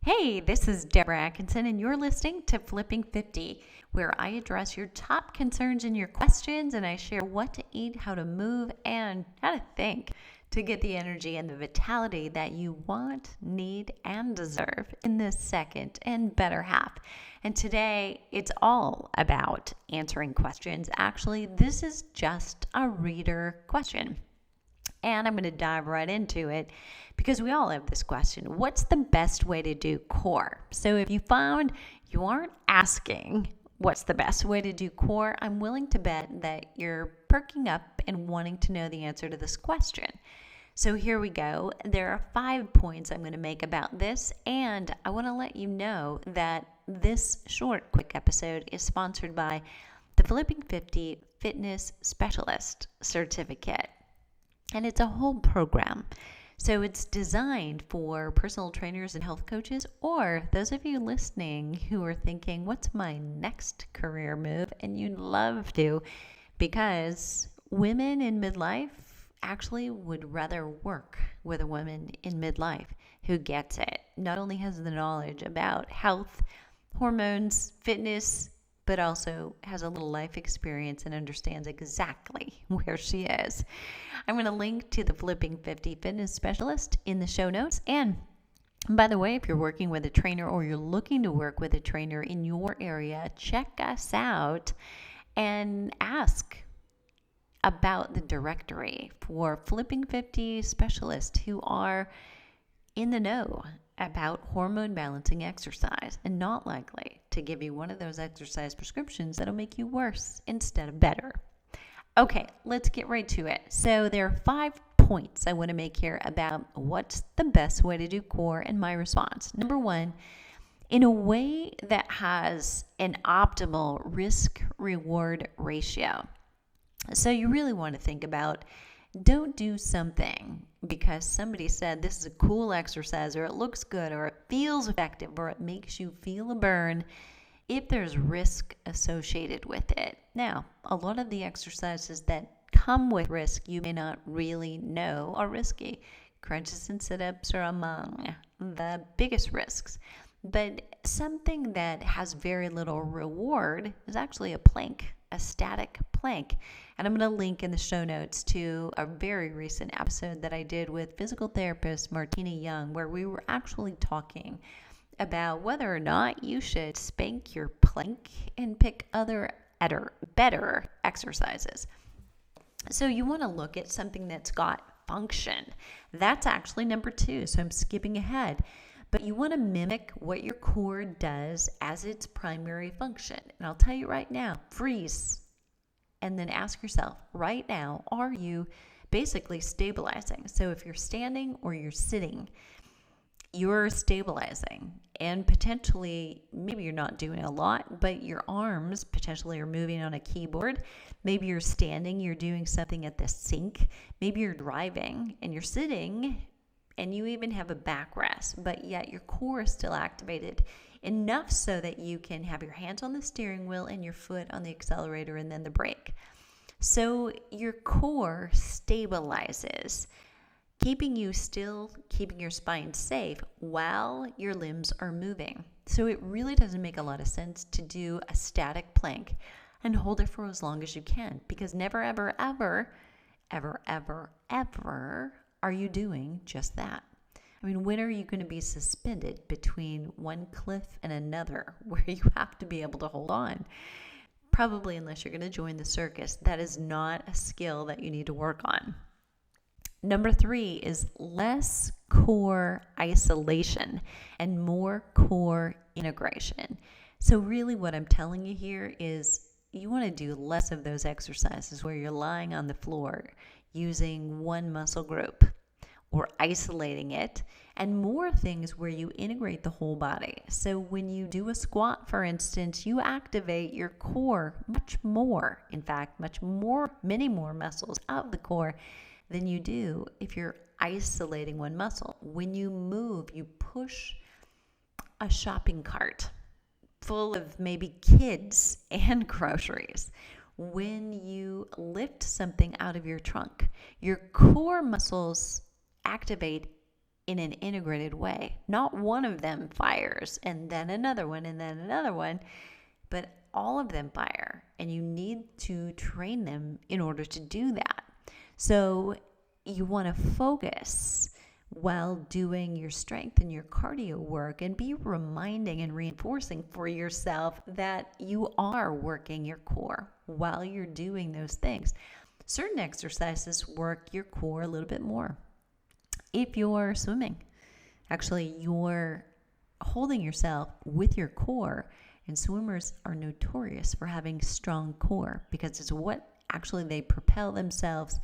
Hey, this is Deborah Atkinson, and you're listening to Flipping 50, where I address your top concerns and your questions, and I share what to eat, how to move, and how to think to get the energy and the vitality that you want, need, and deserve in this second and better half. And today, it's all about answering questions. Actually, this is just a reader question. And I'm going to dive right into it because we all have this question. What's the best way to do core? So if you found you aren't asking what's the best way to do core, I'm willing to bet that you're perking up and wanting to know the answer to this question. So here we go. There are 5 points I'm going to make about this, and I want to let you know that this short, quick episode is sponsored by the Flipping 50 Fitness Specialist Certificate. And it's a whole program. So it's designed for personal trainers and health coaches, or those of you listening who are thinking, what's my next career move? And you'd love to, because women in midlife actually would rather work with a woman in midlife who gets it. Not only has the knowledge about health, hormones, fitness, but also has a little life experience and understands exactly where she is. I'm going to link to the Flipping 50 Fitness Specialist in the show notes. And by the way, if you're working with a trainer or you're looking to work with a trainer in your area, check us out and ask about the directory for Flipping 50 specialists who are in the know about hormone balancing exercise and not likely to give you one of those exercise prescriptions that'll make you worse instead of better. Okay, let's get right to it. So there are 5 points I want to make here about what's the best way to do core and my response. Number 1, in a way that has an optimal risk-reward ratio. So you really want to think about, don't do something because somebody said this is a cool exercise, or it looks good, or it feels effective, or it makes you feel a burn if there's risk associated with it. Now, a lot of the exercises that come with risk you may not really know are risky. Crunches and sit-ups are among the biggest risks. But something that has very little reward is actually a plank, a static plank. And I'm going to link in the show notes to a very recent episode that I did with physical therapist Martina Young, where we were actually talking about whether or not you should spank your plank and pick other better exercises. So you want to look at something that's got function. That's actually number 2, so I'm skipping ahead. But you want to mimic what your core does as its primary function. And I'll tell you right now, freeze. And then ask yourself, right now, are you basically stabilizing? So if you're standing or you're sitting, you're stabilizing. And potentially, maybe you're not doing a lot, but your arms potentially are moving on a keyboard. Maybe you're standing, you're doing something at the sink. Maybe you're driving and you're sitting, and you even have a backrest, but yet your core is still activated enough so that you can have your hands on the steering wheel and your foot on the accelerator and then the brake. So your core stabilizes, keeping you still, keeping your spine safe while your limbs are moving. So it really doesn't make a lot of sense to do a static plank and hold it for as long as you can, because never, ever, ever, ever, ever, ever are you doing just that? I mean, when are you going to be suspended between one cliff and another where you have to be able to hold on? Probably unless you're going to join the circus. That is not a skill that you need to work on. Number 3 is less core isolation and more core integration. So really what I'm telling you here is you want to do less of those exercises where you're lying on the floor using one muscle group or isolating it, and more things where you integrate the whole body. So when you do a squat, for instance, you activate your core much more, in fact, many more muscles of the core than you do if you're isolating one muscle. When you move, you push a shopping cart full of maybe kids and groceries. When you lift something out of your trunk, your core muscles activate in an integrated way. Not one of them fires and then another one and then another one, but all of them fire, and you need to train them in order to do that. So you want to focus while doing your strength and your cardio work and be reminding and reinforcing for yourself that you are working your core while you're doing those things. Certain exercises work your core a little bit more. If you're swimming, actually you're holding yourself with your core, and swimmers are notorious for having strong core because it's what actually they propel themselves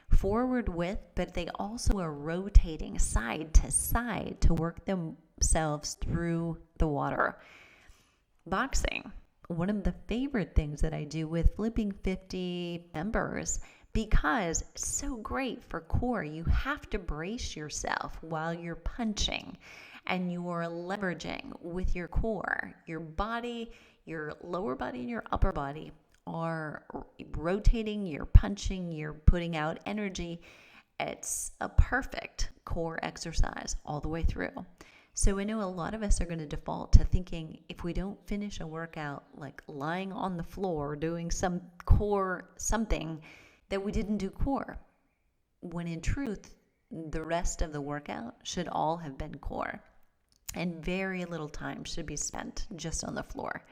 forward with, but they also are rotating side to side to work themselves through the water. Boxing, one of the favorite things that I do with Flipping 50 members, because it's so great for core. You have to brace yourself while you're punching, and you're leveraging with your core. Your body, your lower body and your upper body are rotating, you're punching, you're putting out energy. It's a perfect core exercise all the way through. So I know a lot of us are going to default to thinking if we don't finish a workout like lying on the floor doing some core something, that we didn't do core. When in truth, the rest of the workout should all have been core, and very little time should be spent just on the floor.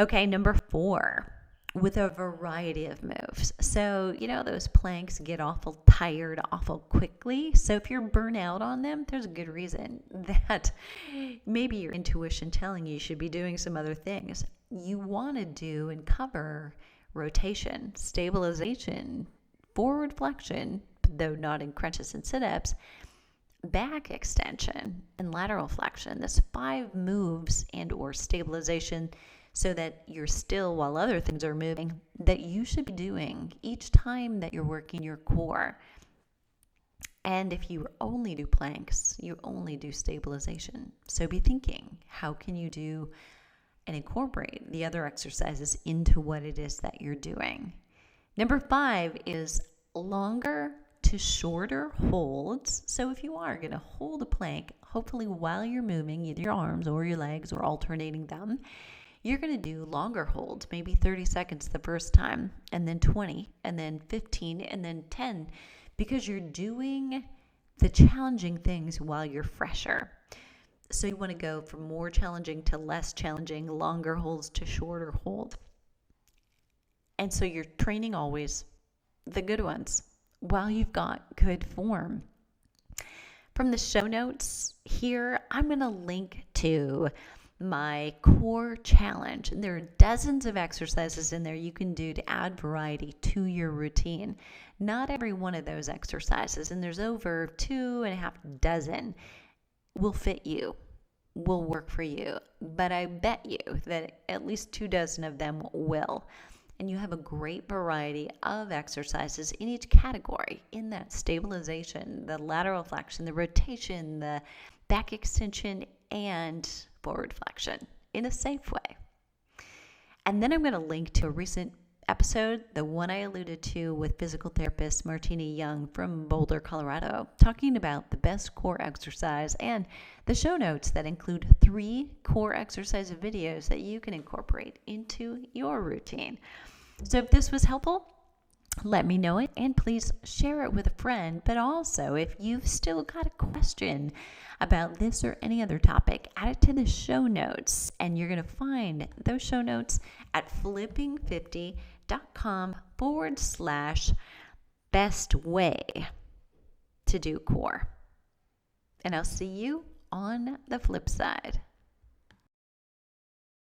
Okay, number 4, with a variety of moves. So, those planks get awful tired awful quickly. So if you're burnt out on them, there's a good reason that maybe your intuition telling you should be doing some other things. You want to do and cover rotation, stabilization, forward flexion, though not in crunches and sit-ups, back extension, and lateral flexion. That's 5 moves and or stabilization, so that you're still while other things are moving, that you should be doing each time that you're working your core. And if you only do planks, you only do stabilization. So be thinking, how can you do and incorporate the other exercises into what it is that you're doing? Number 5 is longer to shorter holds. So if you are going to hold a plank, hopefully while you're moving either your arms or your legs or alternating them, you're going to do longer holds, maybe 30 seconds the first time, and then 20, and then 15, and then 10, because you're doing the challenging things while you're fresher. So you want to go from more challenging to less challenging, longer holds to shorter hold. And so you're training always the good ones while you've got good form. From the show notes here, I'm going to link to my core challenge. And there are dozens of exercises in there you can do to add variety to your routine. Not every one of those exercises, and there's over 2.5 dozen, will fit you, will work for you. But I bet you that at least 2 dozen of them will. And you have a great variety of exercises in each category, in that stabilization, the lateral flexion, the rotation, the back extension, and forward flexion in a safe way. And then I'm going to link to a recent episode, the one I alluded to with physical therapist Martina Young from Boulder, Colorado, talking about the best core exercise, and the show notes that include 3 core exercise videos that you can incorporate into your routine. So if this was helpful, let me know it, and please share it with a friend. But also, if you've still got a question about this or any other topic, add it to the show notes, and you're going to find those show notes at flipping50.com/best way to do core. And I'll see you on the flip side.